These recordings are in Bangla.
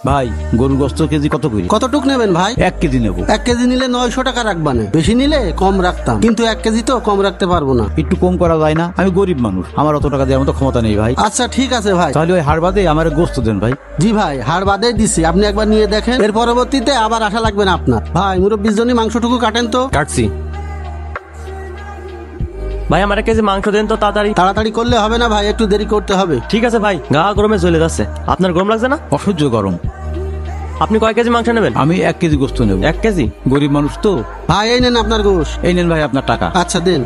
ভাই গরুর গোস্ত কেজি কত করে? কতটুক নেবেন ভাই? 1 কেজি নেবো। 1 কেজি নিলে 900 টাকা রাখবানে, বেশি নিলে কম রাখতাম, কিন্তু 1 কেজি তো কম রাখতে পারবো না। একটু কম করা যায় না? আমি গরিব মানুষ, আমার অত টাকা দেওয়ার মতো ক্ষমতা নেই ভাই। আচ্ছা ঠিক আছে ভাই। তাহলে ওই হাড় বাদে আমার গোস্ত দেন ভাই। জি ভাই, হাড় বাদে দিছি, আপনি একবার নিয়ে দেখেন, এর পরবর্তীতে আবার আশা লাগবে না আপনার। ভাই মুরব্বির জন্য মাংসটুকু কাটেন তো। কাটছি। ভাই আমার 1 কেজি মাংস দেন তো তাড়াতাড়ি। তাড়াতাড়ি করলে হবে না ভাই, একটু দেরি করতে হবে। ঠিক আছে ভাই, গা গরমে জ্বলে যাচ্ছে। আপনার গরম লাগছে না? অসহ্য গরম। আপনি কয় কেজি মাংস নেবেন? আমি 1 কেজি গোস্ত নেবো। 1 কেজি? গরিব মানুষ তো। ভাই এই নেন আপনার গোশ। এই নেন ভাই আপনার টাকা। আচ্ছা দেন।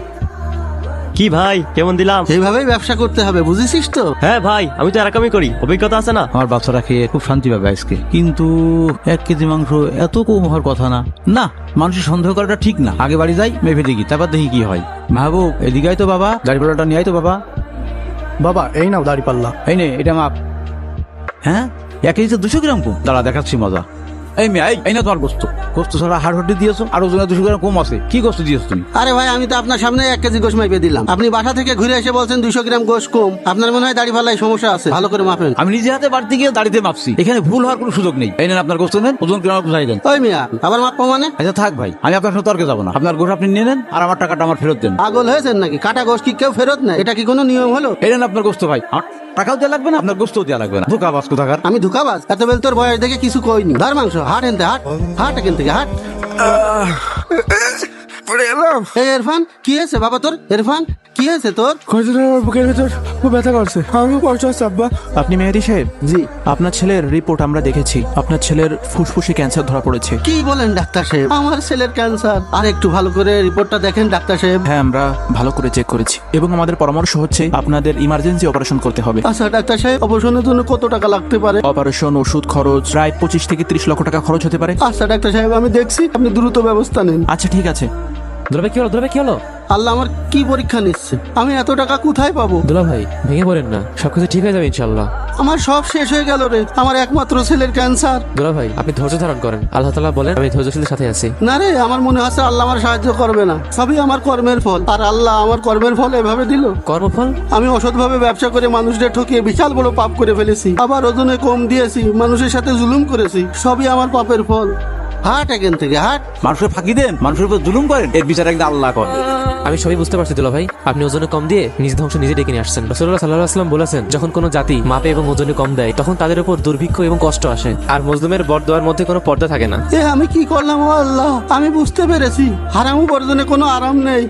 কি ভাই কেমন দিলাম? এইভাবেই ব্যবসা করতে হবে, বুঝেছিস তো? হ্যাঁ ভাই, আমি তো এরকমই করি, অভিজ্ঞতা আছে না। আমার বাচ্চারা খেয়ে খুব শান্তি পাবে আজকে, কিন্তু 1 কেজি মাংস এত কম হওয়ার কথা না। না, মানুষের সন্দেহ করাটা ঠিক না। আগে বাড়ি যাই, মেপে দেখি, তারপর দেখি কি হয়। মাহবুব এদিকে আয় তো বাবা, দাড়িপাল্লাটা নিয়ে আয় তো বাবা। বাবা এই নাও দাড়ি পাল্লা। এই নে, এটা মাপ। হ্যাঁ 1 কেজি তো 200 গ্রাম কম। দাঁড়া দেখাচ্ছি মজা। এই মেয়ে, এই না তোমার গোস্ত। গোস্ত ছাড়া হাড় হড্ডি দিয়েছো, আর ওজনে 200 গ্রাম কম আছে। কি গোস্ত দিয়েছো তুমি? আরে ভাই আমি তো আপনার সামনে 1 কেজি গোশ মাইপে দিলাম, আপনি বাসা থেকে ঘুরে এসে বলছেন 200 গ্রাম গোশ কম। আপনার মনে হয় দাড়ি পাল্লায় সমস্যা আছে, ভালো করে মাপেন। আমি নিজে হাতে বাড়তে গিয়ে দাড়িতে মাপছি, এখানে ভুল হওয়ার কোনো সুযোগ নেই। এই নেন আপনার গোস্ত, নেন, ওজন কিনা বুঝাই দেন। ওই মিয়া আবার মাপবো মানে? আচ্ছা থাক ভাই, আমি আপনার সাথে তর্কে যাবো না। আপনার গোশ আপনি নিয়ে নেন, আর আমার টাকাটা আমার ফেরত দেন। পাগল হয়েছেন নাকি? কাটা গোশ কি কেউ ফেরত নেয়? এটা কি কোনো নিয়ম হলো? এই নেন আপনার গোস্ত ভাই। আমার টাকাও দেওয়া লাগবে না, আপনার গোস্তও দেওয়া লাগবে না। ধোকা বাস কোথাকার। আমি ধোকাবাজ? এত বেল তোর বয়স দেখে কিছু কইনি। ধর মাংস, হাট এনতে, হাট হাট এখান থেকে, হাট। এই ইরফান, কি হয়েছে বাবা তোর? ইরফান কি হয়েছে তোর? আমার বুকের ভেতর খুব ব্যথা করছে, আমি কষ্ট হচ্ছে আব্বা। আপনি মেহেদী সাহেব? জি। আপনার ছেলের রিপোর্ট আমরা দেখেছি, আপনার ছেলের ফুসফুসে ক্যান্সার ধরা পড়েছে। কি বলেন ডাক্তার সাহেব? আমার ছেলের ক্যান্সার? আর একটু ভালো করে রিপোর্টটা দেখেন ডাক্তার সাহেব। হ্যাঁ আমরা ভালো করে চেক করেছি, এবং আমাদের পরামর্শ হচ্ছে আপনাদের ইমার্জেন্সি অপারেশন করতে হবে। আচ্ছা ডাক্তার সাহেব, অপারেশনের জন্য কত টাকা লাগতে পারে? অপারেশন, ওষুধ খরচ প্রায় 25 থেকে 30 লক্ষ টাকা খরচ হতে পারে। আচ্ছা ডাক্তার সাহেব, আমি দেখছি, আপনি দ্রুত ব্যবস্থা নিন। আচ্ছা ঠিক আছে। দুলাভাই কি হলো? দুলাভাই কি হলো? আল্লাহ আমার কি পরীক্ষা নিচ্ছে, আমি এত টাকা কোথায় পাবো? দুলাভাই ভেঙে পড়েন না, সবকিছু ঠিক হয়ে যাবে ইনশাল্লাহ। আমার সব শেষ হয়ে গেল রে, আমার একমাত্র ছেলের ক্যান্সার। দুলাভাই আপনি ধৈর্য ধারণ করেন, আল্লাহ তাআলা বলেন আমি ধৈর্যশীলদের সাথে আছি। না রে, আমার মনে হচ্ছে আল্লাহ আমার সাহায্য করবে না, সবই আমার কর্মের ফল। আর আল্লাহ আমার কর্মের ফল এভাবে দিল। কর্মফল? আমি অসৎভাবে ব্যবসা করে মানুষদের ঠকিয়ে বিশাল বড় পাপ করে ফেলেছি, আবার ওজনে কম দিয়েছি, মানুষের সাথে জুলুম করেছি, সবই আমার পাপের ফল। হাট এখান থেকে, হাট। মানুষের ফাঁকি দেন, মানুষের উপর জুলুম করেন, এর বিচার একদম আল্লাহ করে। আমি সবই বুঝতে পারছি দুলাভাই, আপনি ওজনে কম দিয়ে নিজ ধ্বংস নিজে ডেকে নিয়ে আসছেন। রাসূলুল্লাহ সাল্লাল্লাহু আলাইহি ওয়াসাল্লাম বলেছেন, যখন কোনো জাতি মাপে এবং ওজনে কম দেয় তখন তাদের উপর দুর্ভিক্ষ এবং কষ্ট আসে, আর মজলুমের বরদোয়ার মধ্যে কোনো পর্দা থাকে না। আমি কি করলাম ও আল্লাহ? আমি বুঝতে পেরেছি হারাম উপার্জনে কোনো আরাম নেই।